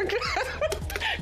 donc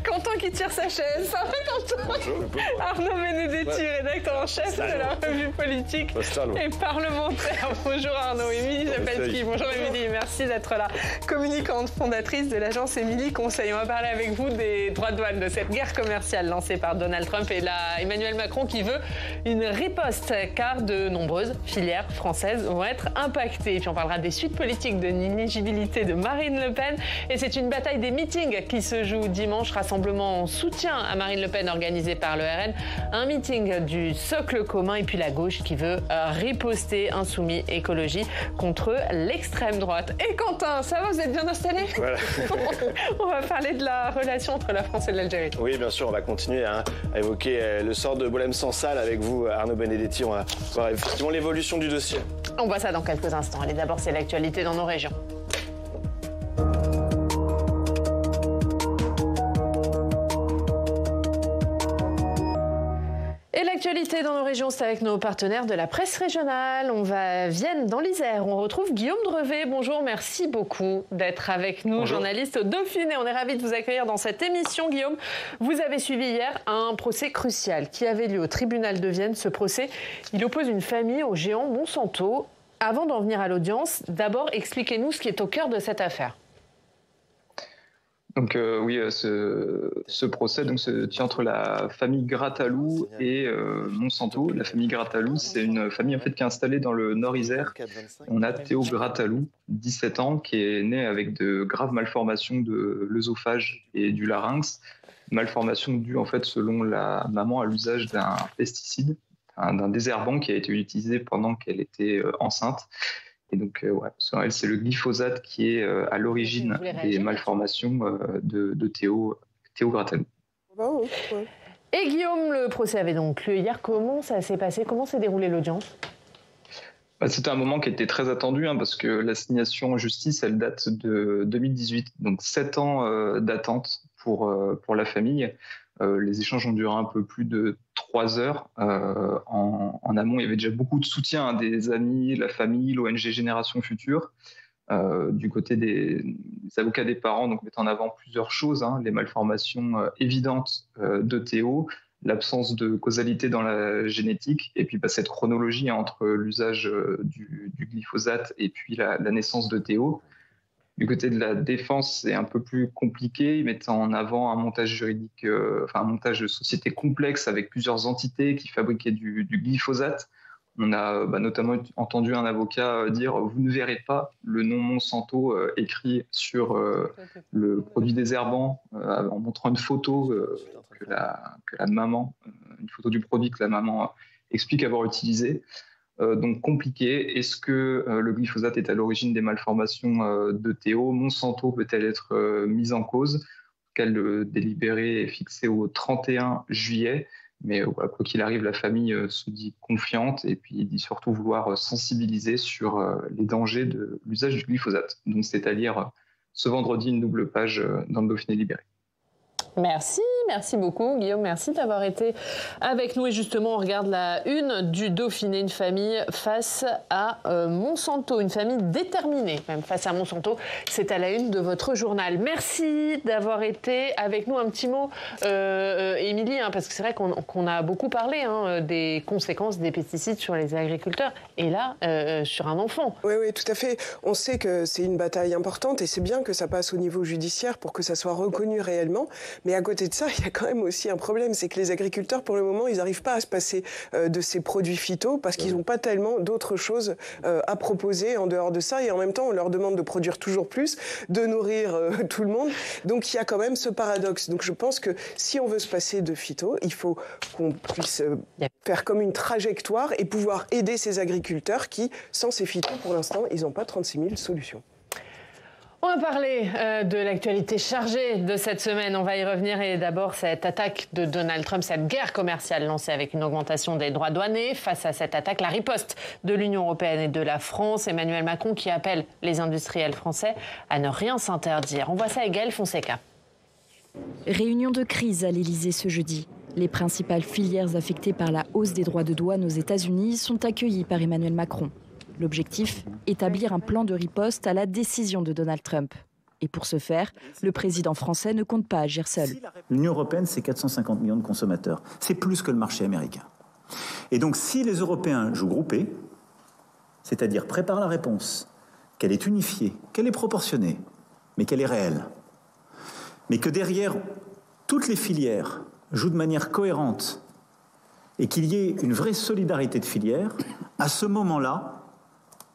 Quentin qui tire sa chaise. Ça va, Quentin? Bonjour. Arnaud Benedetti, rédacteur en chef de la revue politique et parlementaire. Bonjour Arnaud. Émilie Zapalski. Bonjour Émilie, merci d'être là. Communicante, fondatrice de l'agence Émilie Conseil. On va parler avec vous des droits de douane, de cette guerre commerciale lancée par Donald Trump et Emmanuel Macron qui veut une riposte car de nombreuses filières françaises vont être impactées. Et puis on parlera des suites politiques de l'inéligibilité de Marine Le Pen. Et c'est une bataille des meetings qui se joue dimanche. Rassemblement en soutien à Marine Le Pen organisé par le RN. Un meeting du socle commun et puis la gauche qui veut riposter Insoumis Écologie contre l'extrême droite. Et Quentin, ça va, vous êtes bien installé? Voilà. On va parler de la relation entre la France et l'Algérie. Oui, bien sûr, on va continuer à évoquer le sort de Boualem Sansal avec vous, Arnaud Benedetti. On va voir effectivement l'évolution du dossier. On voit ça dans quelques instants. Allez, d'abord, c'est l'actualité dans nos régions. Et l'actualité dans nos régions, c'est avec nos partenaires de la presse régionale. On va à Vienne, dans l'Isère. On retrouve Guillaume Drevet. Bonjour, merci beaucoup d'être avec nous, journaliste au Dauphiné. On est ravis de vous accueillir dans cette émission, Guillaume. Vous avez suivi hier un procès crucial qui avait lieu au tribunal de Vienne. Ce procès, il oppose une famille au géant Monsanto. Avant d'en venir à l'audience, d'abord, expliquez-nous ce qui est au cœur de cette affaire. Donc ce procès se tient entre la famille Grattalou et Monsanto. La famille Grattalou, c'est une famille en fait qui est installée dans le Nord-Isère. On a Théo Grattalou, 17 ans, qui est né avec de graves malformations de l'œsophage et du larynx. Malformations dues en fait selon la maman à l'usage d'un pesticide, d'un désherbant qui a été utilisé pendant qu'elle était enceinte. Et donc, selon elle, c'est le glyphosate qui est à l'origine des malformations de Théo Grattalou. Et Guillaume, le procès avait donc lieu hier. Comment ça s'est passé? Comment s'est déroulée l'audience? C'était un moment qui était très attendu parce que l'assignation en justice, elle date de 2018. Donc 7 ans d'attente pour la famille. Les échanges ont duré un peu plus de 3 heures. En amont, il y avait déjà beaucoup de soutien des amis, la famille, l'ONG Génération Future. Du côté des avocats des parents, donc mettent en avant plusieurs choses, les malformations évidentes de Théo, l'absence de causalité dans la génétique, et puis cette chronologie entre l'usage du glyphosate et puis la naissance de Théo. Du côté de la défense, c'est un peu plus compliqué. Ils mettent en avant un montage juridique, un montage de société complexe avec plusieurs entités qui fabriquaient du glyphosate. On a notamment entendu un avocat dire « Vous ne verrez pas le nom Monsanto écrit sur le produit désherbant en montrant une photo que la maman, une photo du produit que la maman explique avoir utilisé. » Donc compliqué. Est-ce que le glyphosate est à l'origine des malformations de Théo? Monsanto peut-elle être mise en cause? Le délibéré est fixé au 31 juillet. Mais quoi qu'il arrive, la famille se dit confiante et puis dit surtout vouloir sensibiliser sur les dangers de l'usage du glyphosate. Donc c'est à lire ce vendredi, une double page dans le Dauphiné libéré. Merci beaucoup Guillaume, merci d'avoir été avec nous. Et justement, on regarde la une du Dauphiné, une famille face à Monsanto, une famille déterminée même face à Monsanto. C'est à la une de votre journal. Merci d'avoir été avec nous. Un petit mot, Émilie, parce que c'est vrai qu'on a beaucoup parlé des conséquences des pesticides sur les agriculteurs et là, sur un enfant. Oui, tout à fait. On sait que c'est une bataille importante et c'est bien que ça passe au niveau judiciaire pour que ça soit reconnu réellement. Mais à côté de ça, il y a quand même aussi un problème, c'est que les agriculteurs, pour le moment, ils n'arrivent pas à se passer de ces produits phyto parce qu'ils n'ont pas tellement d'autres choses à proposer en dehors de ça. Et en même temps, on leur demande de produire toujours plus, de nourrir tout le monde. Donc, il y a quand même ce paradoxe. Donc, je pense que si on veut se passer de phyto, il faut qu'on puisse faire comme une trajectoire et pouvoir aider ces agriculteurs qui, sans ces phytos, pour l'instant, ils n'ont pas 36 000 solutions. On va parler de l'actualité chargée de cette semaine. On va y revenir. Et d'abord, cette attaque de Donald Trump, cette guerre commerciale lancée avec une augmentation des droits douaniers. Face à cette attaque, la riposte de l'Union européenne et de la France. Emmanuel Macron qui appelle les industriels français à ne rien s'interdire. On voit ça avec Gaël Fonseca. Réunion de crise à l'Elysée ce jeudi. Les principales filières affectées par la hausse des droits de douane aux États-Unis sont accueillies par Emmanuel Macron. L'objectif, établir un plan de riposte à la décision de Donald Trump. Et pour ce faire, le président français ne compte pas agir seul. L'Union européenne, c'est 450 millions de consommateurs. C'est plus que le marché américain. Et donc, si les Européens jouent groupés, c'est-à-dire préparent la réponse, qu'elle est unifiée, qu'elle est proportionnée, mais qu'elle est réelle, mais que derrière, toutes les filières jouent de manière cohérente et qu'il y ait une vraie solidarité de filières, à ce moment-là,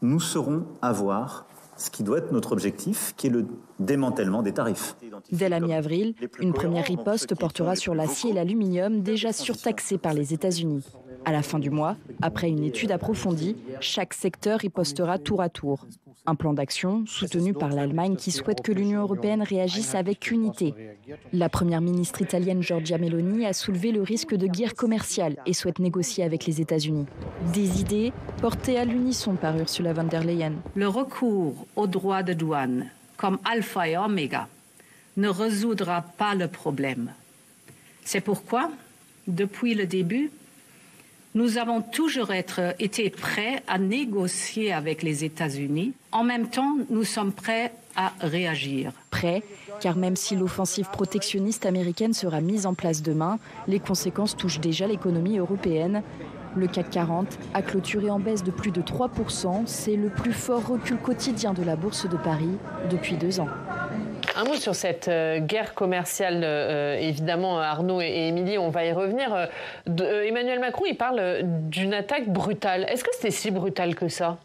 nous saurons avoir ce qui doit être notre objectif, qui est le démantèlement des tarifs. Dès la mi-avril, une première riposte portera sur l'acier et l'aluminium déjà surtaxés par les États-Unis. À la fin du mois, après une étude approfondie, chaque secteur ripostera tour à tour. Un plan d'action soutenu par l'Allemagne qui souhaite que l'Union européenne réagisse avec unité. La première ministre italienne Giorgia Meloni a soulevé le risque de guerre commerciale et souhaite négocier avec les États-Unis. Des idées portées à l'unisson par Ursula von der Leyen. Le recours aux droits de douane, comme alpha et oméga, ne résoudra pas le problème. C'est pourquoi, depuis le début, nous avons toujours été prêts à négocier avec les États-Unis. En même temps, nous sommes prêts à réagir. Prêts, car même si l'offensive protectionniste américaine sera mise en place demain, les conséquences touchent déjà l'économie européenne. Le CAC 40 a clôturé en baisse de plus de 3%. C'est le plus fort recul quotidien de la Bourse de Paris depuis 2 ans. Un mot sur cette guerre commerciale, évidemment, Arnaud et Émilie, on va y revenir. Emmanuel Macron, il parle d'une attaque brutale. Est-ce que c'était si brutal que ça ?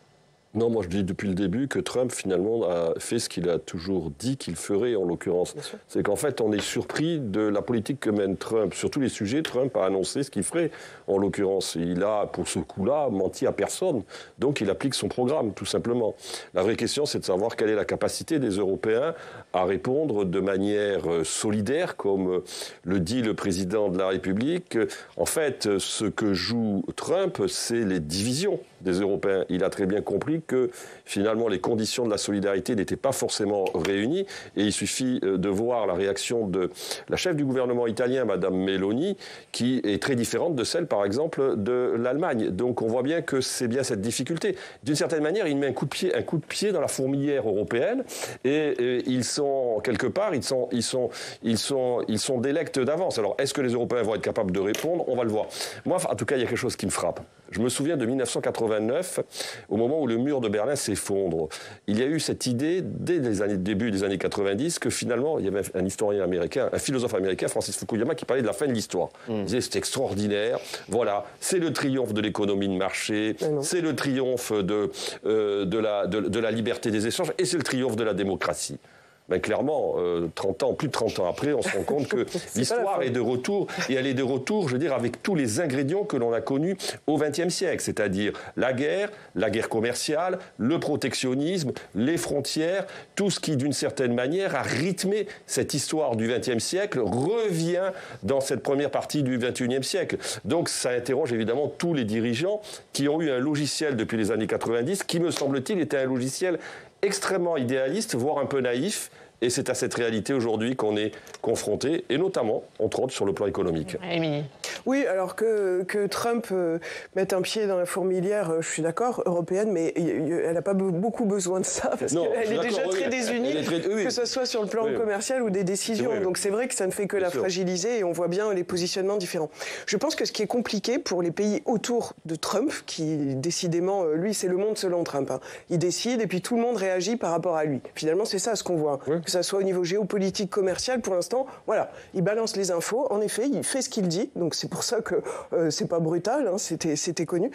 Non, moi je dis depuis le début que Trump finalement a fait ce qu'il a toujours dit qu'il ferait en l'occurrence. C'est qu'en fait on est surpris de la politique que mène Trump. Sur tous les sujets, Trump a annoncé ce qu'il ferait en l'occurrence. Il a pour ce coup-là menti à personne. Donc il applique son programme tout simplement. La vraie question c'est de savoir quelle est la capacité des Européens à répondre de manière solidaire comme le dit le président de la République. En fait ce que joue Trump c'est les divisions des Européens. Il a très bien compris que finalement les conditions de la solidarité n'étaient pas forcément réunies et il suffit de voir la réaction de la chef du gouvernement italien, Madame Meloni, qui est très différente de celle par exemple de l'Allemagne. Donc on voit bien que c'est bien cette difficulté. D'une certaine manière, il met un coup de pied dans la fourmilière européenne et ils sont quelque part, ils sont délectes d'avance. Alors est-ce que les Européens vont être capables de répondre ? On va le voir. Moi, en tout cas, il y a quelque chose qui me frappe. Je me souviens de 1989, au moment où le mur de Berlin s'effondre. Il y a eu cette idée, dès le début des années 90, que finalement, il y avait un historien américain, un philosophe américain, Francis Fukuyama, qui parlait de la fin de l'histoire. Il disait, c'est extraordinaire, voilà, c'est le triomphe de l'économie de marché, c'est le triomphe de la liberté des échanges, et c'est le triomphe de la démocratie. Ben clairement, plus de 30 ans après, on se rend compte que l'histoire est de retour, et elle est de retour, je veux dire, avec tous les ingrédients que l'on a connus au XXe siècle, c'est-à-dire la guerre commerciale, le protectionnisme, les frontières, tout ce qui, d'une certaine manière, a rythmé cette histoire du XXe siècle, revient dans cette première partie du XXIe siècle. Donc ça interroge évidemment tous les dirigeants qui ont eu un logiciel depuis les années 90, qui, me semble-t-il, était un logiciel extrêmement idéaliste, voire un peu naïf. Et c'est à cette réalité aujourd'hui qu'on est confronté, et notamment, entre autres, sur le plan économique. Émilie. Oui, alors que Trump mette un pied dans la fourmilière, je suis d'accord, européenne, mais elle n'a pas beaucoup besoin de ça, parce qu'elle est déjà très désunie, que ce soit sur le plan commercial ou des décisions. Donc c'est vrai que ça ne fait que la fragiliser, et on voit bien les positionnements différents. Je pense que ce qui est compliqué pour les pays autour de Trump, qui décidément, lui, c'est le monde selon Trump. Hein. Il décide, et puis tout le monde réagit par rapport à lui. Finalement, c'est ça ce qu'on voit. Que ça soit au niveau géopolitique, commercial, pour l'instant, voilà, il balance les infos. En effet, il fait ce qu'il dit, donc c'est pour ça que c'est pas brutal, hein, c'était connu.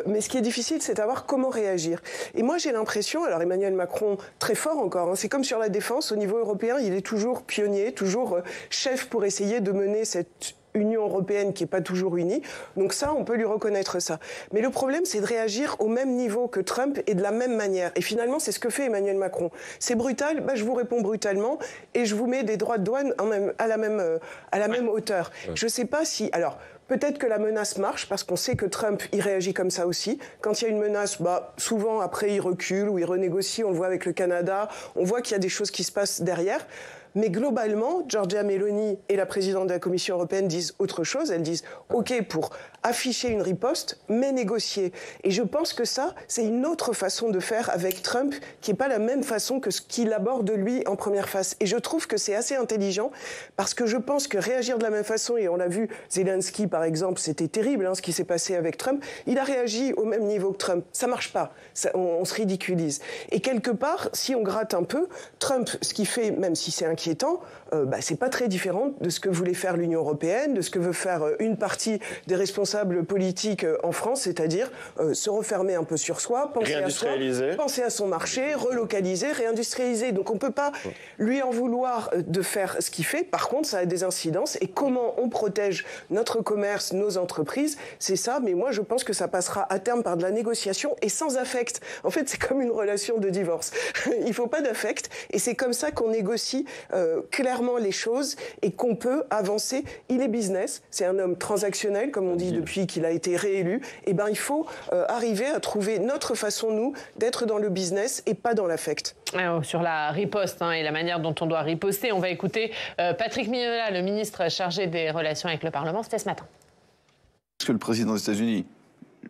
Mais ce qui est difficile, c'est de savoir comment réagir. Et moi, j'ai l'impression, alors Emmanuel Macron, très fort encore, hein, c'est comme sur la défense, au niveau européen, il est toujours pionnier, toujours chef pour essayer de mener cette Union européenne qui n'est pas toujours unie. Donc ça, on peut lui reconnaître ça. Mais le problème, c'est de réagir au même niveau que Trump et de la même manière. Et finalement, c'est ce que fait Emmanuel Macron. C'est brutal, bah, je vous réponds brutalement et je vous mets des droits de douane à la même hauteur. Je ne sais pas si... Alors, peut-être que la menace marche, parce qu'on sait que Trump, il réagit comme ça aussi. Quand il y a une menace, bah, souvent, après, il recule ou il renégocie. On le voit avec le Canada. On voit qu'il y a des choses qui se passent derrière. Mais globalement, Giorgia Meloni et la présidente de la Commission européenne disent autre chose. Elles disent OK pour afficher une riposte, mais négocier. Et je pense que ça, c'est une autre façon de faire avec Trump, qui n'est pas la même façon que ce qu'il aborde lui en première phase. Et je trouve que c'est assez intelligent, parce que je pense que réagir de la même façon, et on l'a vu, Zelensky par exemple, c'était terrible ce qui s'est passé avec Trump, il a réagi au même niveau que Trump. Ça marche pas, on se ridiculise. Et quelque part, si on gratte un peu, Trump, ce qu'il fait, même si c'est inquiétant, c'est pas très différent de ce que voulait faire l'Union européenne, de ce que veut faire une partie des responsables politiques en France, c'est-à-dire se refermer un peu sur soi, penser à soi, penser à son marché, relocaliser, réindustrialiser. Donc on peut pas lui en vouloir de faire ce qu'il fait. Par contre, ça a des incidences. Et comment on protège notre commerce, nos entreprises, c'est ça. Mais moi, je pense que ça passera à terme par de la négociation et sans affect. En fait, c'est comme une relation de divorce. Il faut pas d'affect. Et c'est comme ça qu'on négocie clairement les choses et qu'on peut avancer. Il est business. C'est un homme transactionnel, comme on dit depuis qu'il a été réélu. Et il faut arriver à trouver notre façon, nous, d'être dans le business et pas dans l'affect. Alors, sur la riposte et la manière dont on doit riposter, on va écouter Patrick Mignola, le ministre chargé des relations avec le Parlement, c'était ce matin. Parce que le président des États-Unis,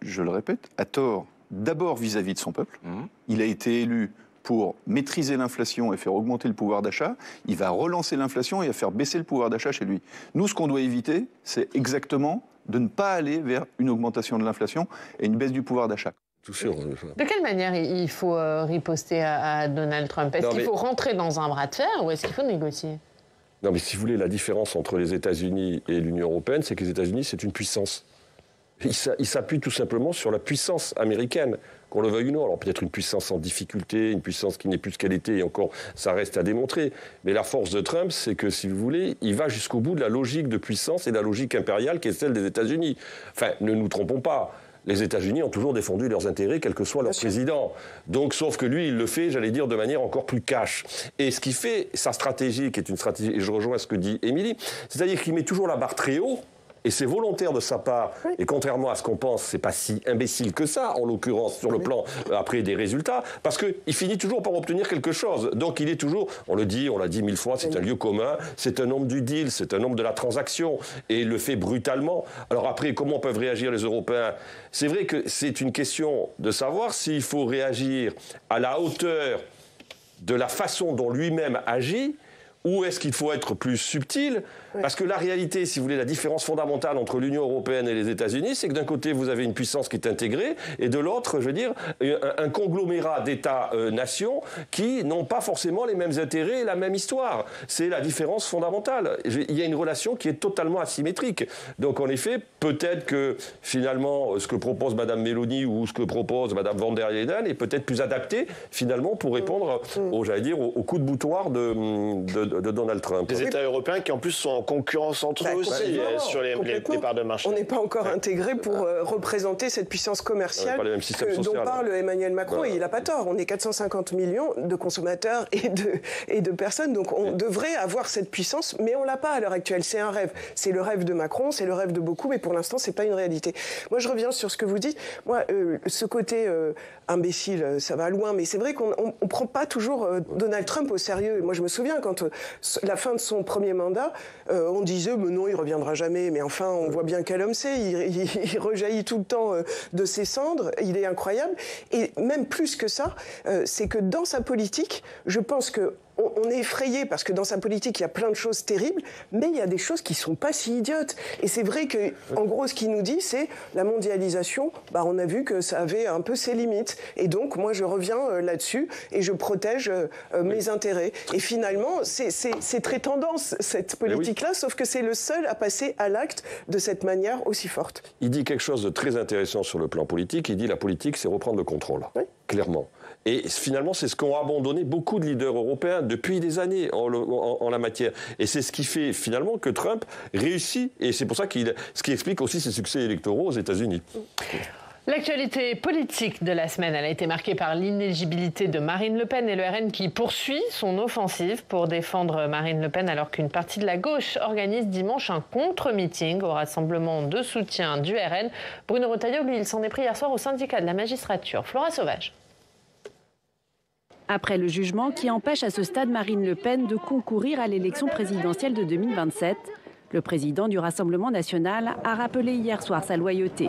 je le répète, a tort d'abord vis-à-vis de son peuple. Il a été élu pour maîtriser l'inflation et faire augmenter le pouvoir d'achat. Il va relancer l'inflation et faire baisser le pouvoir d'achat chez lui. Nous, ce qu'on doit éviter, c'est exactement de ne pas aller vers une augmentation de l'inflation et une baisse du pouvoir d'achat. De quelle manière il faut riposter à Donald Trump? Est-ce qu'il faut rentrer dans un bras de fer ou est-ce qu'il faut négocier? Non, mais si vous voulez, la différence entre les États-Unis et l'Union européenne, c'est que les États-Unis, c'est une puissance. Ils s'appuient tout simplement sur la puissance américaine, qu'on le veuille ou non. Alors peut-être une puissance en difficulté, une puissance qui n'est plus ce qu'elle était, et encore, ça reste à démontrer. Mais la force de Trump, c'est que, si vous voulez, il va jusqu'au bout de la logique de puissance et de la logique impériale qui est celle des États-Unis. Enfin, ne nous trompons pas. Les États-Unis ont toujours défendu leurs intérêts, quel que soit leur président. Donc, sauf que lui, il le fait, j'allais dire, de manière encore plus cash. Et ce qui fait sa stratégie, qui est une stratégie, et je rejoins ce que dit Émilie, c'est-à-dire qu'il met toujours la barre très haut, et c'est volontaire de sa part. Et contrairement à ce qu'on pense, c'est pas si imbécile que ça, en l'occurrence, sur le plan, après, des résultats, parce qu'il finit toujours par obtenir quelque chose. Donc, il est toujours, on l'a dit 1000 fois, c'est un lieu commun, c'est un homme du deal, c'est un homme de la transaction, et il le fait brutalement. Alors après, comment peuvent réagir les Européens? C'est vrai que c'est une question de savoir s'il faut réagir à la hauteur de la façon dont lui-même agit, ou est-ce qu'il faut être plus subtil? Parce que la réalité, si vous voulez, la différence fondamentale entre l'Union européenne et les États-Unis, c'est que d'un côté, vous avez une puissance qui est intégrée, et de l'autre, je veux dire, un conglomérat d'États-nations qui n'ont pas forcément les mêmes intérêts et la même histoire. C'est la différence fondamentale. Il y a une relation qui est totalement asymétrique. Donc, en effet, peut-être que, finalement, ce que propose Mme Meloni ou ce que propose Mme von der Leyen est peut-être plus adapté, finalement, pour répondre, au coup de boutoir de Donald Trump. Les États européens qui, en plus, sont en concurrence entre eux aussi sur les parts de marché. On n'est pas encore intégrés pour représenter cette puissance commerciale dont parle Emmanuel Macron, et il n'a pas tort. On est 450 millions de consommateurs et de personnes, donc on devrait avoir cette puissance, mais on ne l'a pas à l'heure actuelle. C'est un rêve. C'est le rêve de Macron, c'est le rêve de beaucoup, mais pour l'instant, ce n'est pas une réalité. Moi, je reviens sur ce que vous dites. Moi, ce côté imbécile, ça va loin, mais c'est vrai qu'on ne prend pas toujours Donald Trump au sérieux. Et moi, je me souviens, quand la fin de son premier mandat, on disait, mais non, il ne reviendra jamais. Mais enfin, on voit bien quel homme c'est. Il rejaillit tout le temps de ses cendres. Il est incroyable. Et même plus que ça, c'est que dans sa politique, je pense que on est effrayé parce que dans sa politique, il y a plein de choses terribles, mais il y a des choses qui ne sont pas si idiotes. Et c'est vrai que, en gros, ce qu'il nous dit, c'est la mondialisation, on a vu que ça avait un peu ses limites. Et donc, moi, je reviens là-dessus et je protège mes intérêts. Et finalement, c'est très tendance, cette politique-là, sauf que c'est le seul à passer à l'acte de cette manière aussi forte. Il dit quelque chose de très intéressant sur le plan politique. Il dit la politique, c'est reprendre le contrôle, clairement. Et finalement, c'est ce qu'ont abandonné beaucoup de leaders européens depuis des années en la matière. Et c'est ce qui fait finalement que Trump réussit. Et c'est pour ça ce qui explique aussi ses succès électoraux aux États-Unis. L'actualité politique de la semaine, elle a été marquée par l'inéligibilité de Marine Le Pen et le RN qui poursuit son offensive pour défendre Marine Le Pen alors qu'une partie de la gauche organise dimanche un contre-meeting au rassemblement de soutien du RN. Bruno Retailleau, lui, il s'en est pris hier soir au syndicat de la magistrature. Flora Sauvage. Après le jugement qui empêche à ce stade Marine Le Pen de concourir à l'élection présidentielle de 2027, le président du Rassemblement national a rappelé hier soir sa loyauté.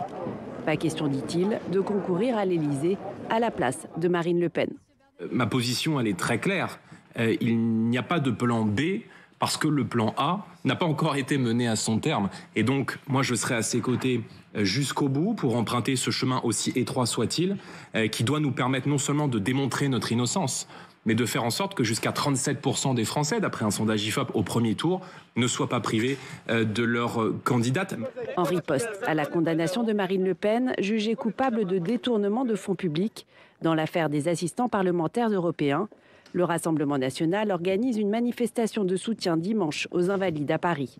Pas question, dit-il, de concourir à l'Élysée à la place de Marine Le Pen. Ma position, elle est très claire. Il n'y a pas de plan B parce que le plan A n'a pas encore été mené à son terme. Et donc, moi, je serai à ses côtés jusqu'au bout pour emprunter ce chemin aussi étroit soit-il, qui doit nous permettre non seulement de démontrer notre innocence, mais de faire en sorte que jusqu'à 37% des Français, d'après un sondage IFOP au premier tour, ne soient pas privés de leur candidate. En riposte à la condamnation de Marine Le Pen, jugée coupable de détournement de fonds publics dans l'affaire des assistants parlementaires européens, le Rassemblement national organise une manifestation de soutien dimanche aux Invalides à Paris.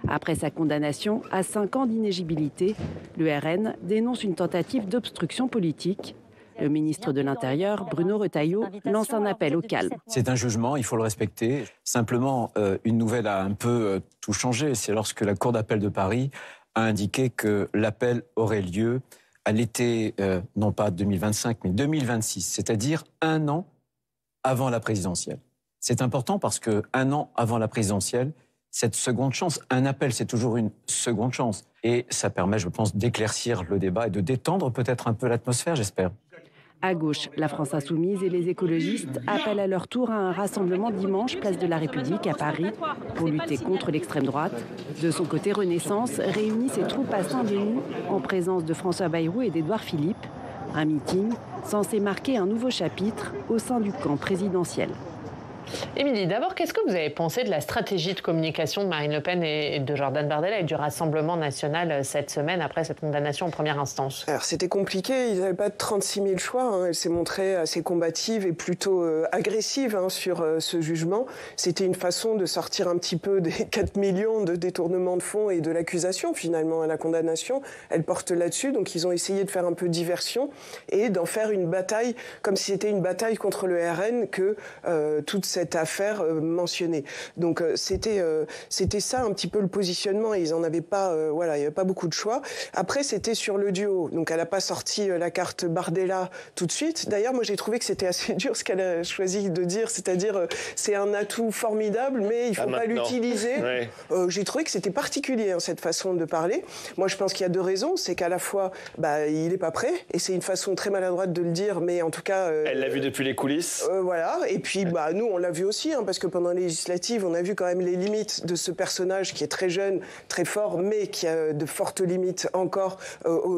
Après sa condamnation à 5 ans d'inéligibilité, le RN dénonce une tentative d'obstruction politique. Le ministre de l'Intérieur, Bruno Retailleau, lance un appel au calme. C'est un jugement, il faut le respecter. Simplement, une nouvelle a un peu tout changé. C'est lorsque la Cour d'appel de Paris a indiqué que l'appel aurait lieu à l'été, non pas 2025, mais 2026, c'est-à-dire 1 an avant la présidentielle. C'est important parce que 1 an avant la présidentielle, cette seconde chance, un appel, c'est toujours une seconde chance. Et ça permet, je pense, d'éclaircir le débat et de détendre peut-être un peu l'atmosphère, j'espère. À gauche, la France insoumise et les écologistes appellent à leur tour à un rassemblement dimanche, place de la République à Paris, pour lutter contre l'extrême droite. De son côté, Renaissance réunit ses troupes à Saint-Denis en présence de François Bayrou et d'Édouard Philippe. Un meeting censé marquer un nouveau chapitre au sein du camp présidentiel. Émilie, d'abord, qu'est-ce que vous avez pensé de la stratégie de communication de Marine Le Pen et de Jordan Bardella et du Rassemblement national cette semaine après cette condamnation en première instance? Alors c'était compliqué, ils n'avaient pas 36 000 choix. Elle s'est montrée assez combative et plutôt agressive sur ce jugement. C'était une façon de sortir un petit peu des 4 millions de détournements de fonds et de l'accusation finalement à la condamnation. Elle porte là-dessus, donc ils ont essayé de faire un peu diversion et d'en faire une bataille, comme si c'était une bataille contre le RN que toute cette affaire mentionnée. Donc c'était ça un petit peu le positionnement et ils en avaient pas, il n'y avait pas beaucoup de choix. Après c'était sur le duo, donc elle n'a pas sorti la carte Bardella tout de suite. D'ailleurs moi j'ai trouvé que c'était assez dur ce qu'elle a choisi de dire, c'est-à-dire c'est un atout formidable mais il faut pas l'utiliser. Ouais. J'ai trouvé que c'était particulier cette façon de parler. Moi je pense qu'il y a 2 raisons, c'est qu'à la fois il n'est pas prêt et c'est une façon très maladroite de le dire, mais en tout cas elle l'a vu depuis les coulisses. Voilà, et puis nous on l'a vu aussi, parce que pendant les législatives, on a vu quand même les limites de ce personnage qui est très jeune, très fort, mais qui a de fortes limites encore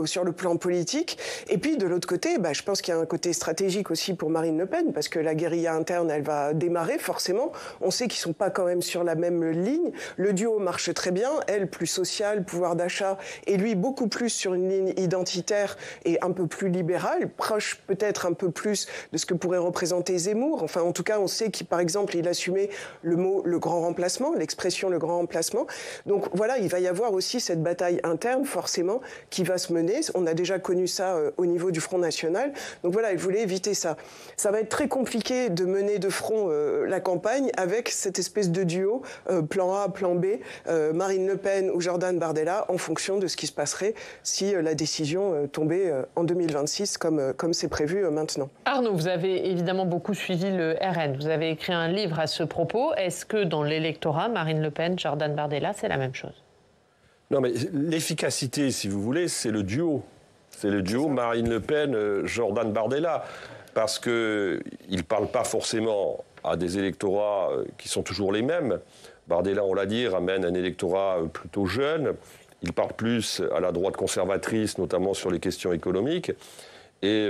sur le plan politique. Et puis de l'autre côté, je pense qu'il y a un côté stratégique aussi pour Marine Le Pen, parce que la guérilla interne, elle va démarrer forcément. On sait qu'ils sont pas quand même sur la même ligne. Le duo marche très bien, elle plus sociale, pouvoir d'achat, et lui beaucoup plus sur une ligne identitaire et un peu plus libérale, proche peut-être un peu plus de ce que pourrait représenter Zemmour. Enfin, en tout cas, on sait qu'il, par exemple, il assumait le mot « le grand remplacement », l'expression « le grand remplacement ». Donc voilà, il va y avoir aussi cette bataille interne, forcément, qui va se mener. On a déjà connu ça au niveau du Front National. Donc voilà, il voulait éviter ça. Ça va être très compliqué de mener de front la campagne avec cette espèce de duo, plan A, plan B, Marine Le Pen ou Jordan Bardella, en fonction de ce qui se passerait si la décision tombait en 2026, comme c'est prévu maintenant. Arnaud, vous avez évidemment beaucoup suivi le RN. Vous avez écrit un livre à ce propos. Est-ce que dans l'électorat, Marine Le Pen, Jordan Bardella, c'est la même chose? Non, mais l'efficacité, si vous voulez, c'est le duo. C'est le duo Marine Le Pen, Jordan Bardella. Parce qu'ils ne parlent pas forcément à des électorats qui sont toujours les mêmes. Bardella, on l'a dit, ramène un électorat plutôt jeune. Il parle plus à la droite conservatrice, notamment sur les questions économiques. Et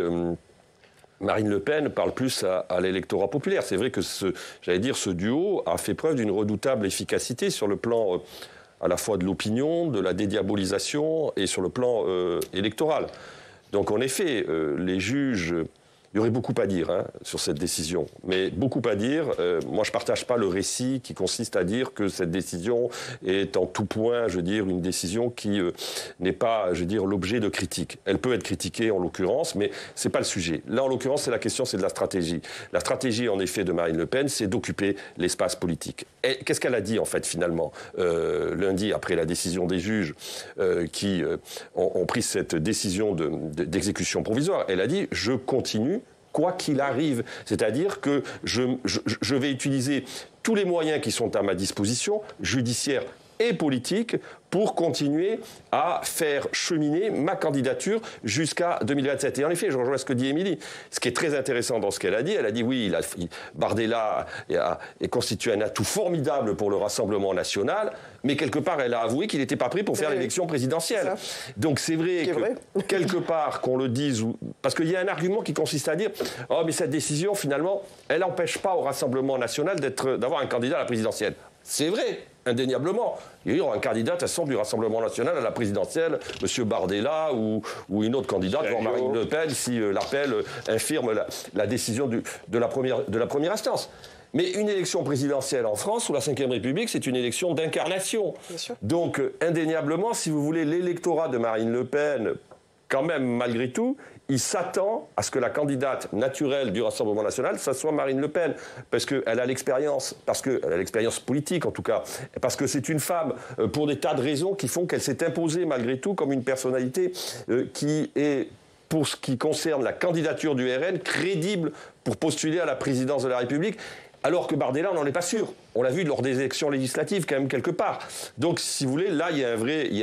Marine Le Pen parle plus à l'électorat populaire. C'est vrai que ce duo a fait preuve d'une redoutable efficacité sur le plan à la fois de l'opinion, de la dédiabolisation et sur le plan électoral. Donc en effet, les juges... Il y aurait beaucoup à dire sur cette décision, mais beaucoup à dire. Moi, je ne partage pas le récit qui consiste à dire que cette décision est en tout point, une décision qui n'est pas, l'objet de critique. Elle peut être critiquée en l'occurrence, mais ce n'est pas le sujet. Là, en l'occurrence, la question, c'est de la stratégie. La stratégie, en effet, de Marine Le Pen, c'est d'occuper l'espace politique. Et qu'est-ce qu'elle a dit, en fait, finalement, lundi, après la décision des juges qui ont pris cette décision d'exécution provisoire? Elle a dit « je continue quoi qu'il arrive. C'est-à-dire que je vais utiliser tous les moyens qui sont à ma disposition, judiciaires et politiques, pour continuer à faire cheminer ma candidature jusqu'à 2027. Et en effet, je rejoins ce que dit Émilie. Ce qui est très intéressant dans ce qu'elle a dit oui, Bardella est constitué un atout formidable pour le Rassemblement national, mais quelque part, elle a avoué qu'il n'était pas prêt pour faire l'élection présidentielle. Donc c'est vrai que, quelque part, qu'on le dise, parce qu'il y a un argument qui consiste à dire « Oh, mais cette décision, finalement, elle n'empêche pas au Rassemblement national d'avoir un candidat à la présidentielle. » C'est vrai, indéniablement. Il y aura un candidat, de toute façon, du Rassemblement national à la présidentielle, M. Bardella ou une autre candidate, voire Marine Le Pen, si l'appel infirme la décision de la première instance. Mais une élection présidentielle en France, sous la Ve République, c'est une élection d'incarnation. Donc, indéniablement, si vous voulez, l'électorat de Marine Le Pen, quand même, malgré tout, il s'attend à ce que la candidate naturelle du Rassemblement national, ça soit Marine Le Pen, parce qu'elle a l'expérience, politique en tout cas, parce que c'est une femme, pour des tas de raisons qui font qu'elle s'est imposée malgré tout comme une personnalité qui est, pour ce qui concerne la candidature du RN, crédible pour postuler à la présidence de la République. Alors que Bardella, on n'en est pas sûr. On l'a vu lors des élections législatives, quand même, quelque part. Donc, si vous voulez, là, il y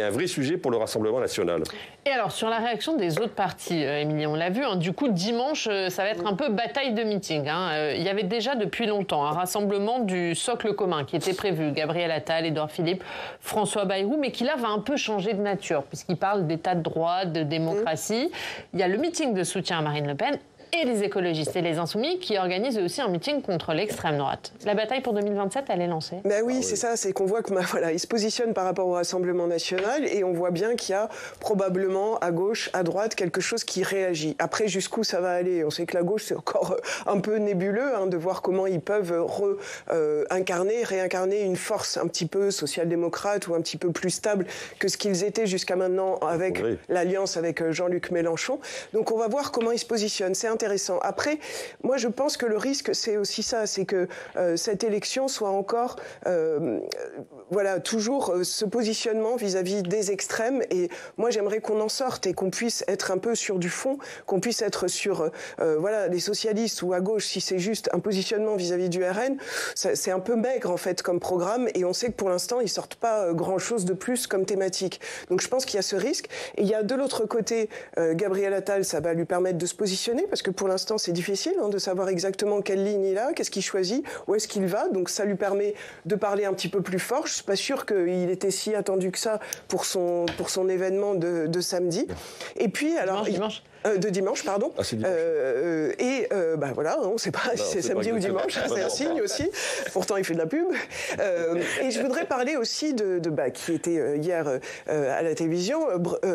a un vrai sujet pour le Rassemblement national. Et alors, sur la réaction des autres partis, Émilie, on l'a vu, hein, du coup, dimanche, ça va être un peu bataille de meeting. Hein. Il y avait déjà depuis longtemps un rassemblement du socle commun qui était prévu. Gabriel Attal, Édouard Philippe, François Bayrou, mais qui là va un peu changer de nature, puisqu'il parle d'état de droit, de démocratie. Il y a le meeting de soutien à Marine Le Pen et les écologistes et les insoumis qui organisent aussi un meeting contre l'extrême droite. La bataille pour 2027, elle est lancée. Ben oui, c'est ça, c'est qu'on voit que ils se positionnent par rapport au Rassemblement national et on voit bien qu'il y a probablement à gauche, à droite, quelque chose qui réagit. Après, jusqu'où ça va aller? On sait que la gauche, c'est encore un peu nébuleux de voir comment ils peuvent réincarner une force un petit peu social-démocrate ou un petit peu plus stable que ce qu'ils étaient jusqu'à maintenant avec l'alliance avec Jean-Luc Mélenchon. Donc on va voir comment ils se positionnent. C'est intéressant. Après, moi je pense que le risque, c'est aussi ça, c'est que cette élection soit encore, toujours ce positionnement vis-à-vis des extrêmes. Et moi j'aimerais qu'on en sorte et qu'on puisse être un peu sur du fond, qu'on puisse être sur, les socialistes ou à gauche, si c'est juste un positionnement vis-à-vis du RN, c'est un peu maigre en fait comme programme. Et on sait que pour l'instant ils sortent pas grand-chose de plus comme thématique. Donc je pense qu'il y a ce risque. Et il y a de l'autre côté, Gabriel Attal, ça va lui permettre de se positionner parce que pour l'instant, c'est difficile de savoir exactement quelle ligne il a, qu'est-ce qu'il choisit, où est-ce qu'il va. Donc ça lui permet de parler un petit peu plus fort. Je ne suis pas sûre qu'il était si attendu que ça pour son événement de samedi. Et puis, alors... Dimanche. De dimanche, pardon. Ah, c'est dimanche. On ne sait pas si c'est samedi ou dimanche, c'est un signe aussi. Pourtant, il fait de la pub. Et je voudrais parler aussi qui était hier à la télévision,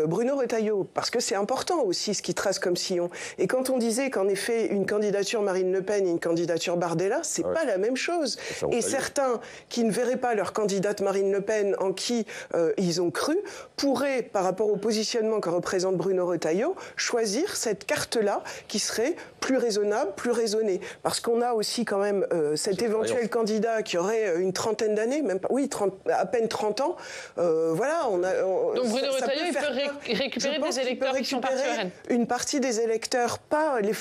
Bruno Retailleau, parce que c'est important aussi ce qu'il trace comme sillon. Et quand on disait qu'en effet, une candidature Marine Le Pen et une candidature Bardella, c'est pas la même chose. Et certains qui ne verraient pas leur candidate Marine Le Pen en qui ils ont cru, pourraient, par rapport au positionnement que représente Bruno Retailleau, choisir cette carte-là qui serait plus raisonnable, plus raisonnée. Parce qu'on a aussi quand même cet éventuel candidat qui aurait une trentaine d'années, à peine 30 ans. Donc Bruno Retailleau, il peut récupérer des électeurs qui sont partis au RN. Une partie des électeurs, pas les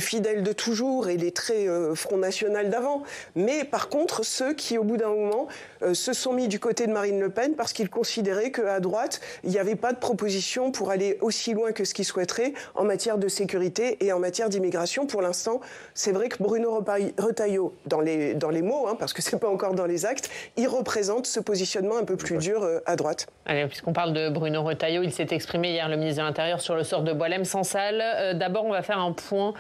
fidèles de toujours et les très Front National d'avant, mais par contre ceux qui, au bout d'un moment, se sont mis du côté de Marine Le Pen parce qu'ils considéraient qu'à droite, il n'y avait pas de proposition pour aller aussi loin que ce qu'ils souhaiteraient en matière de sécurité et en matière d'immigration. Pour l'instant, c'est vrai que Bruno Retailleau, dans les mots, parce que c'est pas encore dans les actes, il représente ce positionnement un peu plus dur à droite. Allez, puisqu'on parle de Bruno Retailleau, il s'est exprimé hier, le ministre de l'Intérieur, sur le sort de Boualem-Sansal. D'abord, on va faire un point.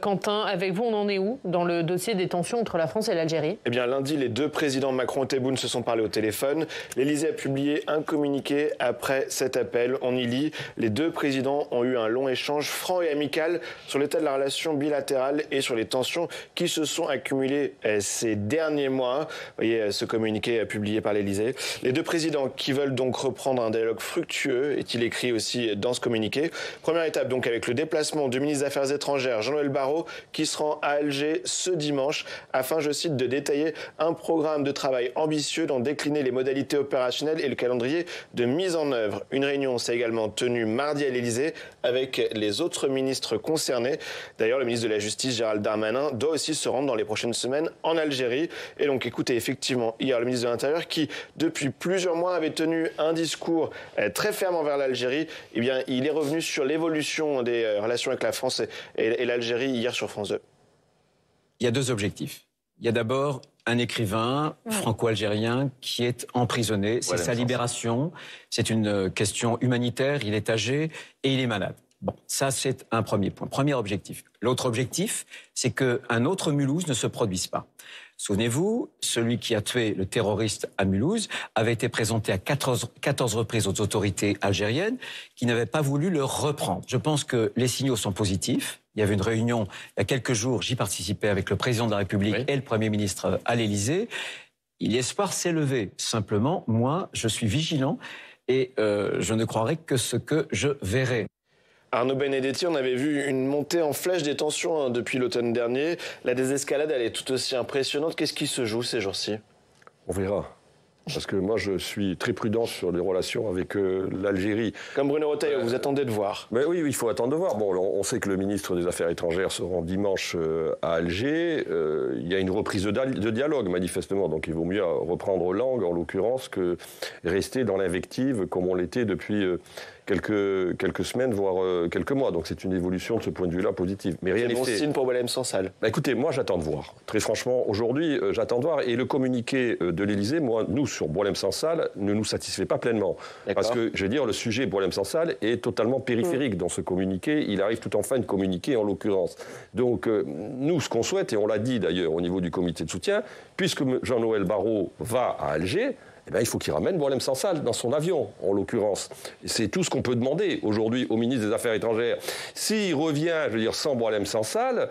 Quentin, avec vous, on en est où dans le dossier des tensions entre la France et l'Algérie? Eh bien, lundi, les deux présidents Macron et Tebboune se sont parlé au téléphone. L'Élysée a publié un communiqué après cet appel. On y lit: les deux présidents ont eu un long échange franc et amical sur l'état de la relation bilatérale et sur les tensions qui se sont accumulées ces derniers mois. Vous voyez ce communiqué publié par l'Élysée. Les deux présidents qui veulent donc reprendre un dialogue fructueux, est-il écrit aussi dans ce communiqué. Première étape donc avec le déplacement du ministre des Affaires étrangères Jean-Noël Barrot qui se rend à Alger ce dimanche afin, je cite, de détailler un programme de travail ambitieux dont décliner les modalités opérationnelles et le calendrier de mise en œuvre. Une réunion s'est également tenue mardi à l'Élysée l'Elysée avec les autres ministres concernés. D'ailleurs, le ministre de la Justice, Gérald Darmanin, doit aussi se rendre dans les prochaines semaines en Algérie. Et donc, écoutez, effectivement, hier, le ministre de l'Intérieur, qui depuis plusieurs mois avait tenu un discours très ferme envers l'Algérie, eh bien, il est revenu sur l'évolution des relations avec la France et l'Algérie hier sur France 2. Il y a deux objectifs. Il y a d'abord un écrivain franco-algérien qui est emprisonné. C'est sa libération. C'est une question humanitaire. Il est âgé et il est malade. Bon, ça, c'est un premier point. Premier objectif. L'autre objectif, c'est qu'un autre Mulhouse ne se produise pas. Souvenez-vous, celui qui a tué le terroriste à Mulhouse avait été présenté à 14 reprises aux autorités algériennes qui n'avaient pas voulu le reprendre. Je pense que les signaux sont positifs. Il y avait une réunion il y a quelques jours, j'y participais avec le président de la République et le Premier ministre à l'Élysée. L'espoir s'est levé. Simplement, moi, je suis vigilant et je ne croirai que ce que je verrai. Arnaud Benedetti, on avait vu une montée en flèche des tensions depuis l'automne dernier. La désescalade, elle est tout aussi impressionnante. Qu'est-ce qui se joue ces jours-ci? On verra. Parce que moi, je suis très prudent sur les relations avec l'Algérie. Comme Bruno Retailleau, vous attendez de voir. Mais oui, il faut attendre de voir. Bon, on sait que le ministre des Affaires étrangères se rend dimanche à Alger. Il y a une reprise de dialogue, manifestement. Donc il vaut mieux reprendre langue, en l'occurrence, que rester dans l'invective comme on l'était depuis quelques semaines, voire quelques mois. Donc c'est une évolution de ce point de vue-là positive. Mais rien n'est fait. C'est bon signe pour Boualem Sansal. Bah, écoutez, moi j'attends de voir. Très franchement, aujourd'hui, j'attends de voir. Et le communiqué de l'Élysée, nous, sur Boualem Sansal, ne nous satisfait pas pleinement. Parce que, je veux dire, le sujet Boualem Sansal est totalement périphérique dans ce communiqué. Il arrive tout en fin de communiqué, en l'occurrence. Donc, nous, ce qu'on souhaite, et on l'a dit d'ailleurs au niveau du comité de soutien, puisque Jean-Noël Barrot va à Alger, eh bien, il faut qu'il ramène Boualem Sansal dans son avion, en l'occurrence. C'est tout ce qu'on peut demander aujourd'hui au ministre des Affaires étrangères. S'il revient, je veux dire, sans Boualem Sansal,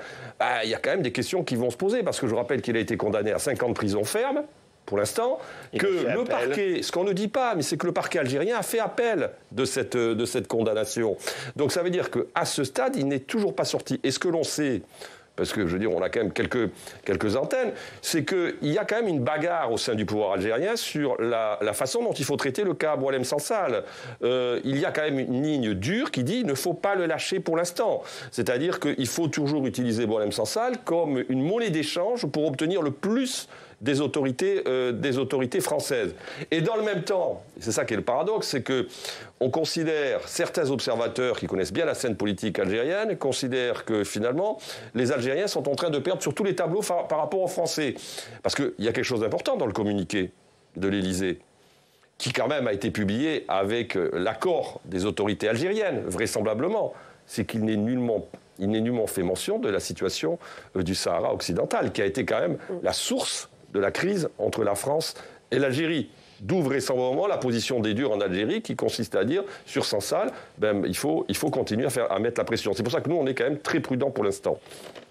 il y a quand même des questions qui vont se poser, parce que je rappelle qu'il a été condamné à 5 ans de prison ferme, pour l'instant, que le parquet, ce qu'on ne dit pas, mais c'est que le parquet algérien a fait appel de cette condamnation. Donc ça veut dire qu'à ce stade, il n'est toujours pas sorti. Et ce que l'on sait, parce que, je veux dire, on a quand même quelques antennes, c'est qu'il y a quand même une bagarre au sein du pouvoir algérien sur la façon dont il faut traiter le cas Boualem Sansal. Il y a quand même une ligne dure qui dit qu'il ne faut pas le lâcher pour l'instant. C'est-à-dire qu'il faut toujours utiliser Boualem Sansal comme une monnaie d'échange pour obtenir le plus des autorités françaises. Et dans le même temps, c'est ça qui est le paradoxe, c'est que on considère, certains observateurs qui connaissent bien la scène politique algérienne, considèrent que finalement, les Algériens sont en train de perdre sur tous les tableaux par rapport aux Français. Parce qu'il y a quelque chose d'important dans le communiqué de l'Élysée, qui quand même a été publié avec l'accord des autorités algériennes, vraisemblablement. C'est qu'il n'est nullement fait mention de la situation du Sahara occidental, qui a été quand même la source de la crise entre la France et l'Algérie. D'où vraisemblablement la position des durs en Algérie qui consiste à dire, sur Sansal, il faut continuer à mettre la pression. C'est pour ça que nous, on est quand même très prudents pour l'instant.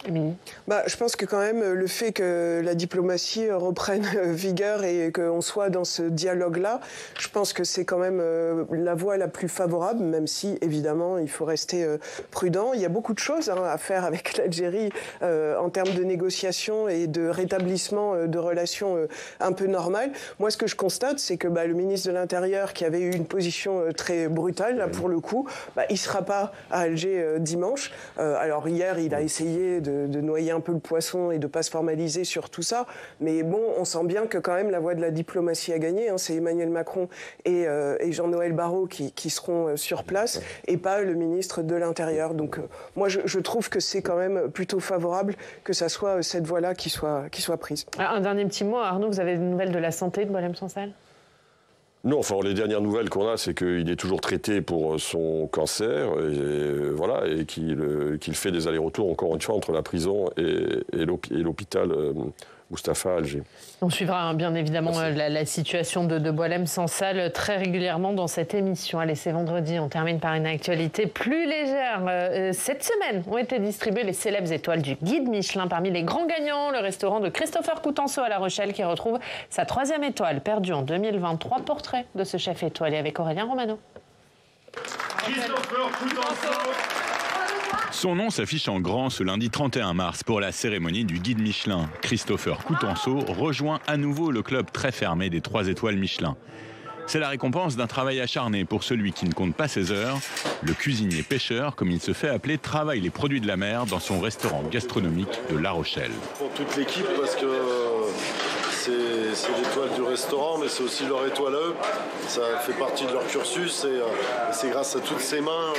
Je pense que quand même, le fait que la diplomatie reprenne vigueur et qu'on soit dans ce dialogue-là, je pense que c'est quand même la voie la plus favorable, même si, évidemment, il faut rester prudent. Il y a beaucoup de choses à faire avec l'Algérie en termes de négociations et de rétablissement de relations un peu normales. Moi, ce que je constate, c'est que le ministre de l'Intérieur, qui avait eu une position très brutale, là, pour le coup, il ne sera pas à Alger dimanche. Alors hier, il a essayé de noyer un peu le poisson et de ne pas se formaliser sur tout ça. Mais bon, on sent bien que quand même la voie de la diplomatie a gagné. C'est Emmanuel Macron et Jean-Noël Barrot qui seront sur place et pas le ministre de l'Intérieur. Donc moi, je trouve que c'est quand même plutôt favorable que ça soit cette voie-là qui soit prise. Un dernier petit mot, Arnaud, vous avez des nouvelles de la santé de Boualem Sansal ? Non, enfin, les dernières nouvelles qu'on a, c'est qu'il est toujours traité pour son cancer et qu'il fait des allers-retours, encore une fois, entre la prison et l'hôpital Mustapha à Alger. On suivra bien évidemment la situation de Boualem Sansal très régulièrement dans cette émission. Allez, c'est vendredi, on termine par une actualité plus légère. Cette semaine ont été distribuées les célèbres étoiles du guide Michelin. Parmi les grands gagnants, le restaurant de Christopher Coutenceau à La Rochelle qui retrouve sa 3e étoile perdue en 2023. Portrait de ce chef étoilé avec Aurélien Romano. Christopher Coutenceau. Son nom s'affiche en grand ce lundi 31 mars pour la cérémonie du guide Michelin. Christopher Coutenceau rejoint à nouveau le club très fermé des 3 étoiles Michelin. C'est la récompense d'un travail acharné pour celui qui ne compte pas ses heures. Le cuisinier pêcheur, comme il se fait appeler, travaille les produits de la mer dans son restaurant gastronomique de La Rochelle. Pour toute l'équipe, parce que c'est l'étoile du restaurant, mais c'est aussi leur étoile à eux. Ça fait partie de leur cursus et c'est grâce à toutes ces mains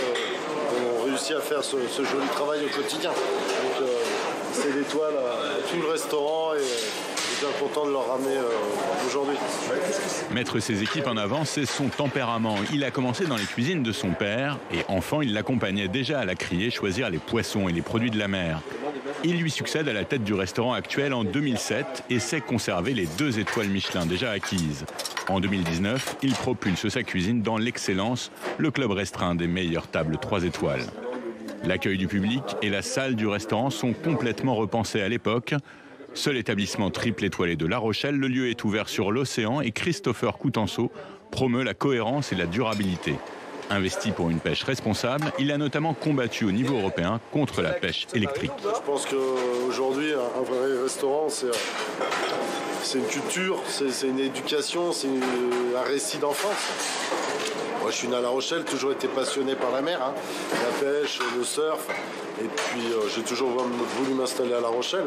qu'on réussit à faire ce joli travail au quotidien. Donc c'est l'étoile à tout le restaurant et je suis bien content de leur ramener aujourd'hui. Mettre ses équipes en avant, c'est son tempérament. Il a commencé dans les cuisines de son père et enfant, il l'accompagnait déjà à la criée choisir les poissons et les produits de la mer. Il lui succède à la tête du restaurant actuel en 2007 et sait conserver les 2 étoiles Michelin déjà acquises. En 2019, il propulse sa cuisine dans l'excellence, le club restreint des meilleures tables 3 étoiles. L'accueil du public et la salle du restaurant sont complètement repensés à l'époque. Seul établissement triple étoilé de La Rochelle, le lieu est ouvert sur l'océan et Christopher Coutenceau promeut la cohérence et la durabilité. Investi pour une pêche responsable, il a notamment combattu au niveau européen contre la pêche électrique. Je pense qu'aujourd'hui, un vrai restaurant, c'est une culture, c'est une éducation, c'est un récit d'enfance. Moi, je suis né à La Rochelle, toujours été passionné par la mer, la pêche, le surf. Et puis, j'ai toujours voulu m'installer à La Rochelle.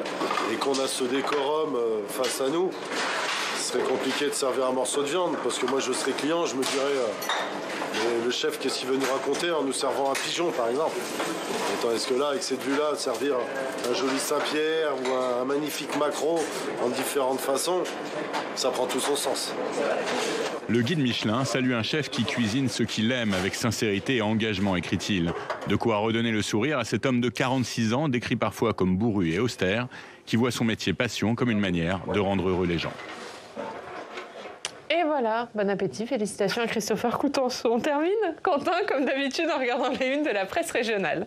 Et qu'on a ce décorum face à nous, ce serait compliqué de servir un morceau de viande. Parce que moi, je serais client, je me dirais... le chef, qu'est-ce qu'il veut nous raconter en nous servant un pigeon, par exemple? Tandis que là, avec cette vue-là, servir un joli Saint-Pierre ou un magnifique maquereau en différentes façons, ça prend tout son sens. Le guide Michelin salue un chef qui cuisine ce qu'il aime avec sincérité et engagement, écrit-il. De quoi redonner le sourire à cet homme de 46 ans, décrit parfois comme bourru et austère, qui voit son métier passion comme une manière de rendre heureux les gens. Et voilà, bon appétit, félicitations à Christopher Coutenceau. On termine, Quentin, comme d'habitude, en regardant les unes de la presse régionale.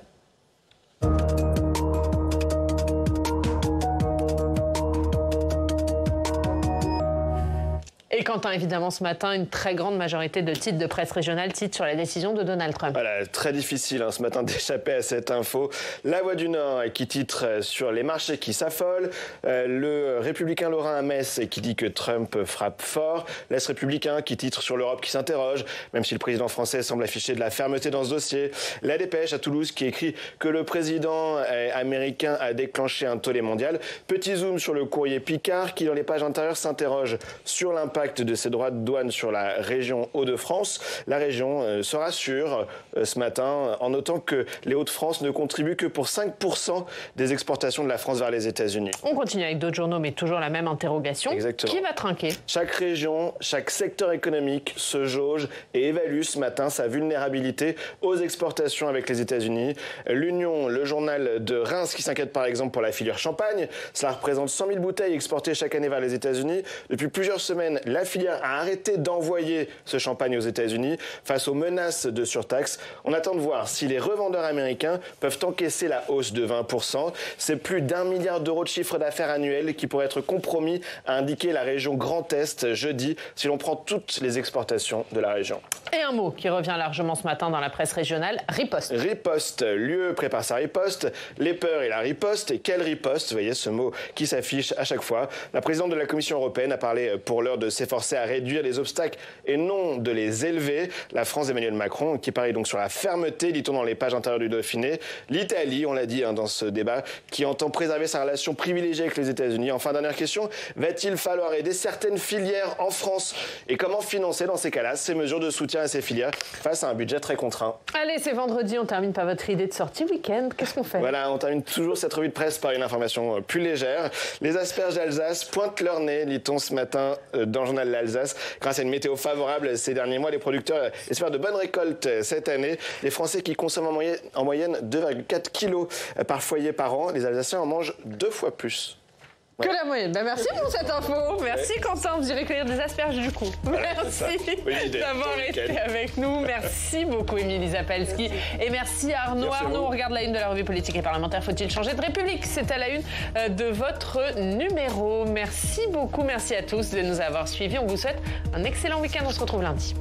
Et Quentin, évidemment, ce matin, une très grande majorité de titres de presse régionale titrent sur la décision de Donald Trump. Voilà, très difficile ce matin d'échapper à cette info. La Voix du Nord qui titre sur les marchés qui s'affolent. Le Républicain Lorrain à Metz qui dit que Trump frappe fort. L'Est Républicain qui titre sur l'Europe qui s'interroge, même si le président français semble afficher de la fermeté dans ce dossier. La Dépêche à Toulouse qui écrit que le président américain a déclenché un tollé mondial. Petit zoom sur le courrier Picard qui, dans les pages intérieures, s'interroge sur l'impact de ces droits de douane sur la région Hauts-de-France. La région se rassure ce matin en notant que les Hauts-de-France ne contribuent que pour 5% des exportations de la France vers les États-Unis. On continue avec d'autres journaux, mais toujours la même interrogation. Exactement. Qui va trinquer? Chaque région, chaque secteur économique se jauge et évalue ce matin sa vulnérabilité aux exportations avec les États-Unis. L'Union, le journal de Reims qui s'inquiète par exemple pour la filière champagne. Cela représente 100 000 bouteilles exportées chaque année vers les États-Unis. Depuis plusieurs semaines, la filière a arrêté d'envoyer ce champagne aux États-Unis face aux menaces de surtaxe. On attend de voir si les revendeurs américains peuvent encaisser la hausse de 20%. C'est plus d'1 milliard d'euros de chiffre d'affaires annuel qui pourrait être compromis, a indiqué la région Grand Est jeudi, si l'on prend toutes les exportations de la région. Et un mot qui revient largement ce matin dans la presse régionale, riposte. Riposte, l'UE prépare sa riposte, les peurs et la riposte. Et quelle riposte? Vous voyez ce mot qui s'affiche à chaque fois. La présidente de la Commission européenne a parlé pour l'heure de s'efforcer à réduire les obstacles et non de les élever. La France d'Emmanuel Macron qui parie donc sur la fermeté, dit-on dans les pages intérieures du Dauphiné. L'Italie, on l'a dit dans ce débat, qui entend préserver sa relation privilégiée avec les États-Unis. Enfin, dernière question, va-t-il falloir aider certaines filières en France? Et comment financer dans ces cas-là ces mesures de soutien à ces filières face à un budget très contraint? Allez, c'est vendredi, on termine par votre idée de sortie week-end. Qu'est-ce qu'on fait? Voilà, on termine toujours cette revue de presse par une information plus légère. Les asperges d'Alsace pointent leur nez, lit-on ce matin dans le journal L'Alsace. Grâce à une météo favorable ces derniers mois, les producteurs espèrent de bonnes récoltes cette année. Les Français qui consomment en moyenne 2,4 kilos par foyer par an, les Alsaciens en mangent 2 fois plus. Que la moyenne. Ben merci pour cette info. Merci Quentin. Vous irez cueillir des asperges du coup. Merci d'avoir été avec nous. Merci beaucoup Émilie Zapalski. Et merci Arnaud. Arnaud, on regarde la une de la revue politique et parlementaire. Faut-il changer de République? C'est à la une de votre numéro. Merci beaucoup. Merci à tous de nous avoir suivis. On vous souhaite un excellent week-end. On se retrouve lundi.